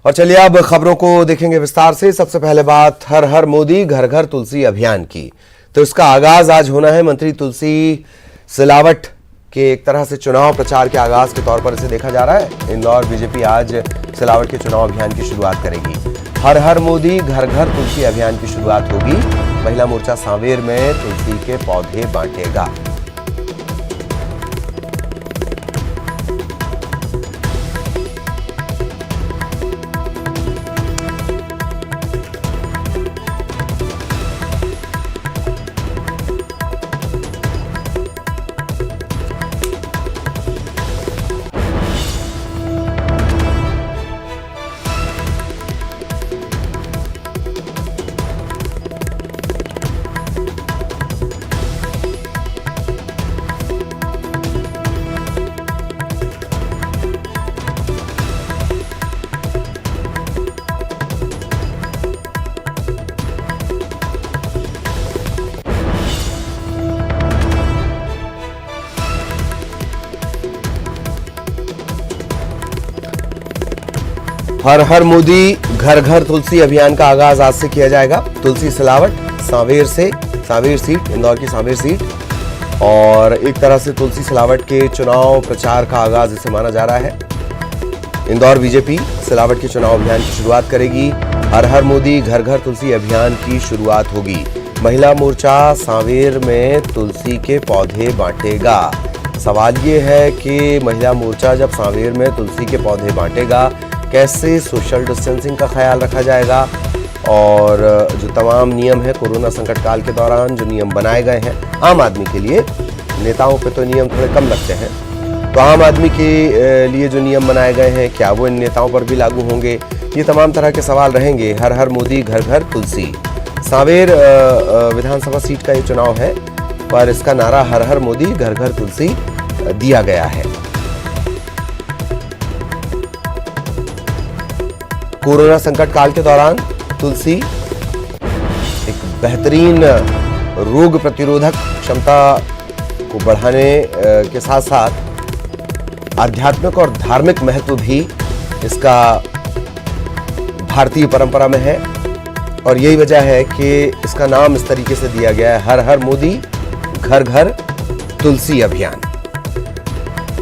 और चलिए अब खबरों को देखेंगे विस्तार से। सबसे पहले बात हर हर मोदी घर घर तुलसी अभियान की। तो इसका आगाज आज होना है। मंत्री तुलसी सिलावट के एक तरह से चुनाव प्रचार के आगाज के तौर पर इसे देखा जा रहा है। इंदौर बीजेपी आज सिलावट के चुनाव अभियान की शुरुआत करेगी। हर हर मोदी घर घर तुलसी अभियान की शुरुआत होगी। महिला मोर्चा सांवेर में तुलसी के पौधे बांटेगा। हर हर मोदी घर घर तुलसी अभियान का आगाज आज से किया जाएगा। तुलसी सिलावट सांवेर सीट, इंदौर की सांवेर सीट, और एक तरह से तुलसी सिलावट के चुनाव प्रचार का आगाज इसे माना जा रहा है। इंदौर बीजेपी सिलावट के चुनाव अभियान की शुरुआत करेगी। हर हर मोदी घर घर तुलसी अभियान की शुरुआत होगी। महिला मोर्चा सांवेर में तुलसी के पौधे बांटेगा। सवाल ये है कि महिला मोर्चा जब सांवेर में तुलसी के पौधे बांटेगा, कैसे सोशल डिस्टेंसिंग का ख्याल रखा जाएगा, और जो तमाम नियम है कोरोना संकट काल के दौरान जो नियम बनाए गए हैं आम आदमी के लिए, नेताओं पे तो नियम थोड़े कम लगते हैं, तो आम आदमी के लिए जो नियम बनाए गए हैं क्या वो इन नेताओं पर भी लागू होंगे? ये तमाम तरह के सवाल रहेंगे। हर हर मोदी घर घर तुलसी। सांवेर विधानसभा सीट का ये चुनाव है, पर इसका नारा हर हर मोदी घर घर तुलसी दिया गया है। कोरोना संकट काल के दौरान तुलसी एक बेहतरीन रोग प्रतिरोधक क्षमता को बढ़ाने के साथ साथ आध्यात्मिक और धार्मिक महत्व भी इसका भारतीय परंपरा में है, और यही वजह है कि इसका नाम इस तरीके से दिया गया है, हर हर मोदी घर घर तुलसी अभियान।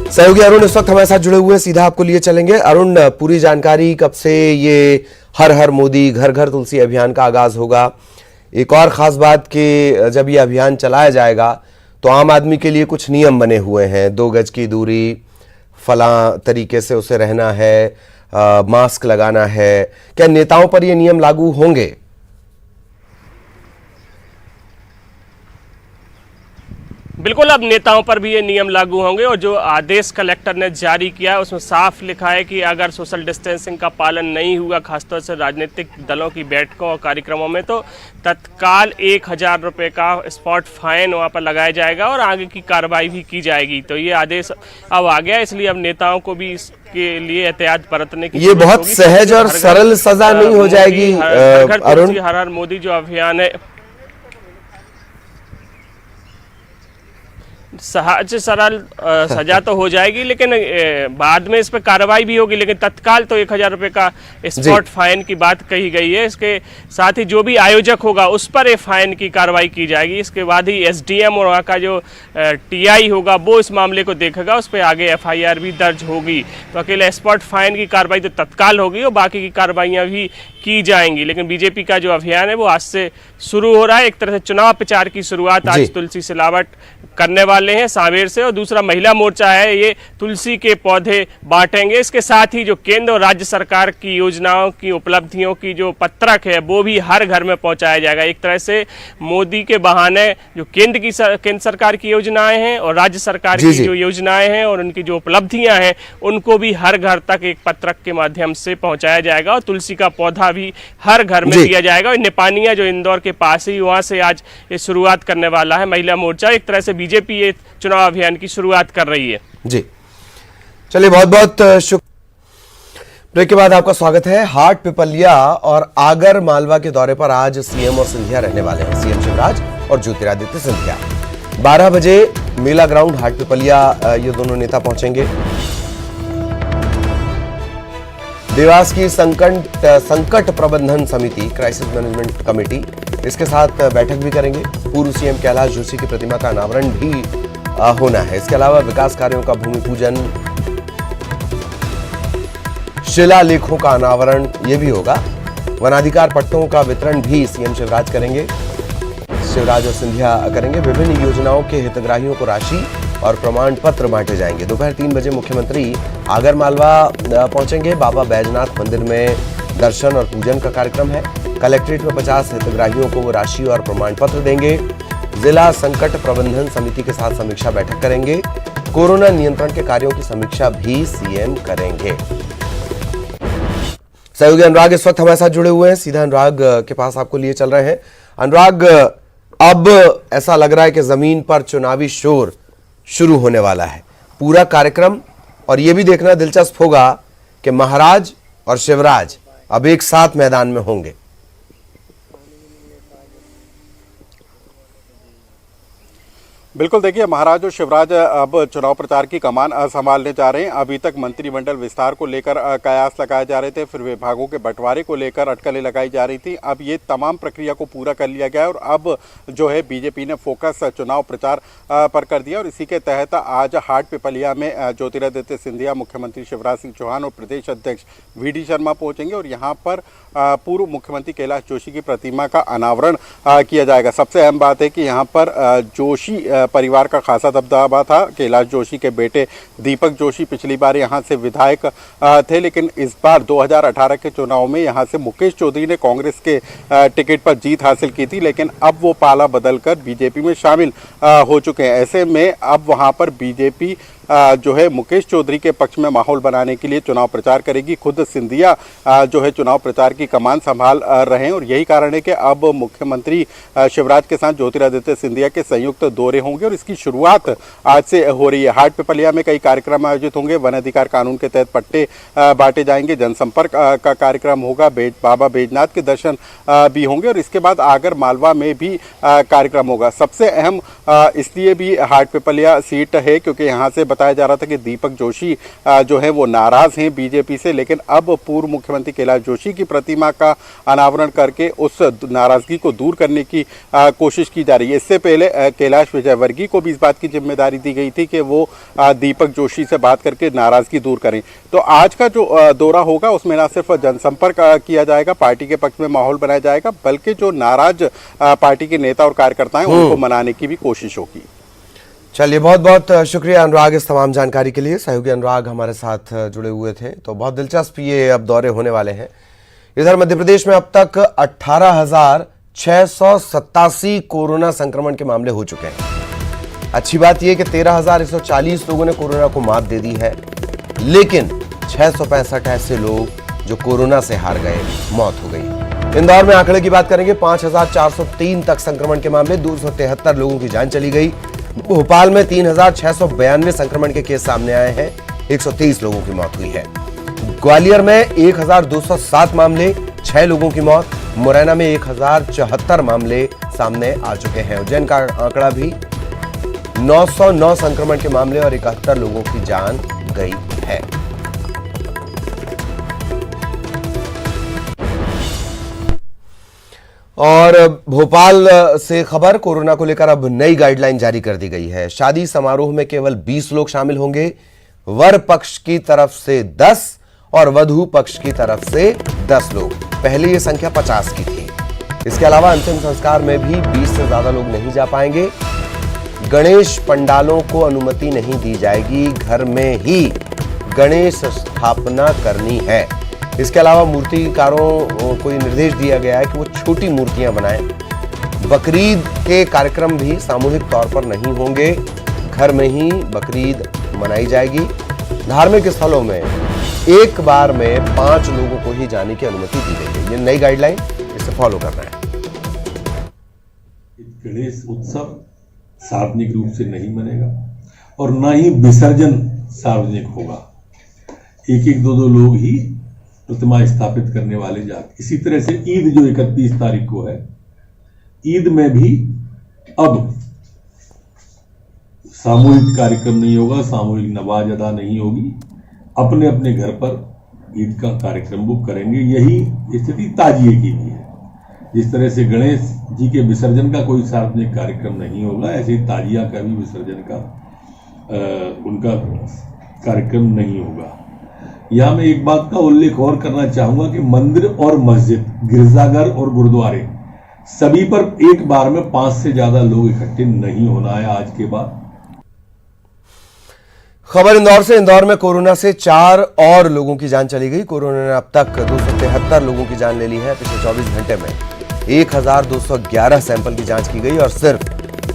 सहयोगी अरुण इस वक्त हमारे साथ जुड़े हुए हैं, सीधा आपको लिए चलेंगे। अरुण, पूरी जानकारी कब से ये हर हर मोदी घर घर तुलसी अभियान का आगाज होगा? एक और खास बात कि जब ये अभियान चलाया जाएगा तो आम आदमी के लिए कुछ नियम बने हुए हैं। 2 गज की दूरी, फला तरीके से उसे रहना है, मास्क लगाना है। क्या नेताओं पर ये नियम लागू होंगे? बिल्कुल, अब नेताओं पर भी ये नियम लागू होंगे, और जो आदेश कलेक्टर ने जारी किया है उसमें साफ लिखा है कि अगर सोशल डिस्टेंसिंग का पालन नहीं हुआ, खासतौर से राजनीतिक दलों की बैठकों और कार्यक्रमों में, तो तत्काल 1000 रुपये का स्पॉट फाइन वहाँ पर लगाया जाएगा और आगे की कार्रवाई भी की जाएगी। तो ये आदेश अब आ गया, इसलिए अब नेताओं को भी इसके लिए एहतियात बरतने की ये बहुत सहज और सरल सजा नहीं हो जाएगी अरुण? हर हर मोदी जो अभियान है सहज सरल सजा तो हो जाएगी, लेकिन बाद में इस पर कार्रवाई भी होगी, लेकिन तत्काल तो 1000 रुपये का स्पॉट फाइन की बात कही गई है। इसके साथ ही जो भी आयोजक होगा उस पर फाइन की कार्रवाई की जाएगी। इसके बाद ही एसडीएम और वहाँ का जो टीआई होगा वो इस मामले को देखेगा, उस पर आगे एफआईआर भी दर्ज होगी। तो अकेले स्पॉट फाइन की कार्रवाई तो तत्काल होगी और बाकी की कार्रवाइयाँ भी की जाएंगी। लेकिन बीजेपी का जो अभियान है वो आज से शुरू हो रहा है। एक तरह से चुनाव प्रचार की शुरुआत आज तुलसी सिलावट करने वाले हैं सांवेर से, और दूसरा महिला मोर्चा है ये तुलसी के पौधे बांटेंगे। इसके साथ ही जो केंद्र और राज्य सरकार की योजनाओं की उपलब्धियों की जो पत्रक है वो भी हर घर में पहुंचाया जाएगा। एक तरह से मोदी के बहाने जो केंद्र सरकार की योजनाएं हैं और राज्य सरकार की जो योजनाएं हैं और उनकी जो उपलब्धियां हैं उनको भी हर घर तक एक पत्रक के माध्यम से पहुंचाया जाएगा, और तुलसी का पौधा भी हर घर में दिया जाएगा। और निपानिया जो इंदौर के पास ही, वहां से आज ये शुरुआत करने वाला है महिला मोर्चा। एक तरह से बीजेपी ये चुनाव अभियान की शुरुआत कर रही है। जी चलिए, बहुत बहुत शुक्रिया। ब्रेक के बाद आपका स्वागत है। हाट, पिपलिया और आगर मालवा के दौरे पर आज सीएम और सिंधिया रहने वाले हैं। सीएम शिवराज और ज्योतिरादित्य सिंधिया 12 बजे मेला ग्राउंड हाट पिपलिया ये दोनों नेता पहुंचेंगे। देवास की संकट प्रबंधन समिति, क्राइसिस मैनेजमेंट कमेटी, इसके साथ बैठक भी करेंगे। पूर्व सीएम कैलाश जोशी की प्रतिमा का अनावरण भी होना है। इसके अलावा विकास कार्यों का भूमि पूजन, शिलालेखों का अनावरण ये भी होगा। वनाधिकार पट्टों का वितरण भी सीएम शिवराज करेंगे, शिवराज और सिंधिया करेंगे। विभिन्न योजनाओं के हितग्राहियों को राशि और प्रमाण पत्र बांटे जाएंगे। दोपहर 3 बजे मुख्यमंत्री आगरमालवा पहुंचेंगे। बाबा बैजनाथ मंदिर में दर्शन और पूजन का कार्यक्रम है। कलेक्ट्रेट में 50 हितग्राहियों को वो राशि और प्रमाण पत्र देंगे। जिला संकट प्रबंधन समिति के साथ समीक्षा बैठक करेंगे। कोरोना नियंत्रण के कार्यों की समीक्षा भी सीएम करेंगे। सहयोगी अनुराग इस वक्त हमारे साथ जुड़े हुए हैं, सीधा अनुराग के पास आपको लिए चल रहे हैं। अनुराग, अब ऐसा लग रहा है कि जमीन पर चुनावी शोर शुरू होने वाला है। पूरा कार्यक्रम, और यह भी देखना दिलचस्प होगा कि महाराज और शिवराज अब एक साथ मैदान में होंगे। बिल्कुल, देखिए महाराज और शिवराज अब चुनाव प्रचार की कमान संभालने जा रहे हैं। अभी तक मंत्रिमंडल विस्तार को लेकर कयास लगाए जा रहे थे, फिर विभागों के बंटवारे को लेकर अटकलें लगाई जा रही थी। अब ये तमाम प्रक्रिया को पूरा कर लिया गया है और अब जो है बीजेपी ने फोकस चुनाव प्रचार पर कर दिया। और इसी के तहत आज हाटपिपलिया में ज्योतिरादित्य सिंधिया, मुख्यमंत्री शिवराज सिंह चौहान और प्रदेश अध्यक्ष वी.डी. शर्मा पहुंचेंगे और यहाँ पर पूर्व मुख्यमंत्री कैलाश जोशी की प्रतिमा का अनावरण किया जाएगा। सबसे अहम बात है कि यहाँ पर जोशी परिवार का खासा दबदबा था। कैलाश जोशी के बेटे दीपक जोशी पिछली बार यहाँ से विधायक थे, लेकिन इस बार 2018 के चुनाव में यहाँ से मुकेश चौधरी ने कांग्रेस के टिकट पर जीत हासिल की थी, लेकिन अब वो पाला बदलकर बीजेपी में शामिल हो चुके हैं। ऐसे में अब वहाँ पर बीजेपी जो है मुकेश चौधरी के पक्ष में माहौल बनाने के लिए चुनाव प्रचार करेगी। खुद सिंधिया जो है चुनाव प्रचार की कमान संभाल रहे हैं और यही कारण है कि अब मुख्यमंत्री शिवराज के साथ ज्योतिरादित्य सिंधिया के संयुक्त दौरे होंगे और इसकी शुरुआत आज से हो रही है। हाटपिपलिया में कई कार्यक्रम आयोजित होंगे। वन अधिकार कानून के तहत पट्टे बांटे जाएंगे, जनसंपर्क का कार्यक्रम होगा, बाबा बैजनाथ के दर्शन भी होंगे और इसके बाद आगर मालवा में भी कार्यक्रम होगा। सबसे अहम इसलिए भी हाटपिपलिया सीट है क्योंकि यहाँ से बताया जा रहा था कि दीपक जोशी जो है वो नाराज हैं बीजेपी से, लेकिन अब पूर्व मुख्यमंत्री कैलाश जोशी की प्रतिमा का अनावरण करके उस नाराजगी को दूर करने की कोशिश की जा रही है। इससे पहले कैलाश विजयवर्गीय को भी इस बात की जिम्मेदारी दी गई थी कि वो दीपक जोशी से बात करके नाराजगी दूर करें। तो आज का जो दौरा होगा उसमें न सिर्फ जनसंपर्क किया जाएगा, पार्टी के पक्ष में माहौल बनाया जाएगा, बल्कि जो नाराज पार्टी के नेता और कार्यकर्ता हैं उनको मनाने की भी कोशिश होगी। चलिए, बहुत बहुत शुक्रिया अनुराग इस तमाम जानकारी के लिए। सहयोगी अनुराग हमारे साथ जुड़े हुए थे। तो बहुत दिलचस्प ये अब दौरे होने वाले हैं। इधर मध्य प्रदेश में अब तक 18,687 कोरोना संक्रमण के मामले हो चुके हैं। अच्छी बात यह कि 13,140 लोगों ने कोरोना को मात दे दी है, लेकिन 665 ऐसे लोग जो कोरोना से हार गए, मौत हो गई। इंदौर में आंकड़े की बात करेंगे, 5,403 तक संक्रमण के मामले, 273 लोगों की जान चली गई। भोपाल में 3,692 संक्रमण के केस सामने आए हैं, 123 लोगों की मौत हुई है। ग्वालियर में 1,207 मामले, 6 लोगों की मौत। मुरैना में 1,074 मामले सामने आ चुके हैं। उज्जैन का आंकड़ा भी 909 संक्रमण के मामले और 71 लोगों की जान गई है। और भोपाल से खबर, कोरोना को लेकर अब नई गाइडलाइन जारी कर दी गई है। शादी समारोह में केवल 20 लोग शामिल होंगे। वर पक्ष की तरफ से 10 और वधू पक्ष की तरफ से 10 लोग। पहले ये संख्या 50 की थी। इसके अलावा अंतिम संस्कार में भी 20 से ज्यादा लोग नहीं जा पाएंगे। गणेश पंडालों को अनुमति नहीं दी जाएगी, घर में ही गणेश स्थापना करनी है। इसके अलावा मूर्तिकारों को ये निर्देश दिया गया है कि वो छोटी मूर्तियां बनाएं। बकरीद के कार्यक्रम भी सामूहिक तौर पर नहीं होंगे, घर में ही बकरीद मनाई जाएगी। धार्मिक स्थलों में एक बार में 5 लोगों को ही जाने की अनुमति दी गई है। ये नई गाइडलाइन, इसे फॉलो करना है। गणेश उत्सव सार्वजनिक रूप से नहीं बनेगा और ना ही विसर्जन सार्वजनिक होगा। एक दो लोग ही प्रतिमा स्थापित करने वाले जाते। इसी तरह से ईद जो 31 तारीख को है, ईद में भी अब सामूहिक कार्यक्रम नहीं होगा, सामूहिक नमाज अदा नहीं होगी। अपने अपने घर पर ईद का कार्यक्रम वो करेंगे। यही स्थिति ताजिए की भी है। जिस तरह से गणेश जी के विसर्जन का कोई सार्वजनिक कार्यक्रम नहीं होगा, ऐसे ही ताजिया का भी विसर्जन का उनका कार्यक्रम नहीं होगा। यहाँ मैं एक बात का उल्लेख और करना चाहूंगा कि मंदिर और मस्जिद, गिरजाघर और गुरुद्वारे सभी पर एक बार में 5 से ज्यादा लोग इकट्ठे नहीं होना है आज के बाद। खबर इंदौर से। इंदौर में कोरोना से 4 और लोगों की जान चली गई। कोरोना ने अब तक 273 लोगों की जान ले ली है। पिछले 24 घंटे में 1211 सैंपल की जांच की गई और सिर्फ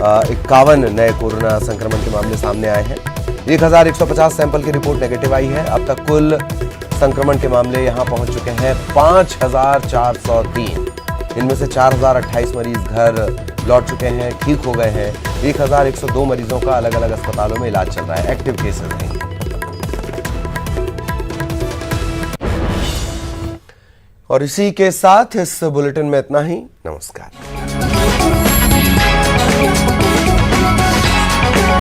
51 नए कोरोना संक्रमण के मामले सामने आए हैं। 1150 सैंपल की रिपोर्ट नेगेटिव आई है। अब तक कुल संक्रमण के मामले यहां पहुंच चुके हैं 5403। इनमें से 4028 मरीज घर लौट चुके हैं, ठीक हो गए हैं। 1102 मरीजों का अलग अलग अस्पतालों में इलाज चल रहा है, एक्टिव केसेस हैं। और इसी के साथ इस बुलेटिन में इतना ही। नमस्कार।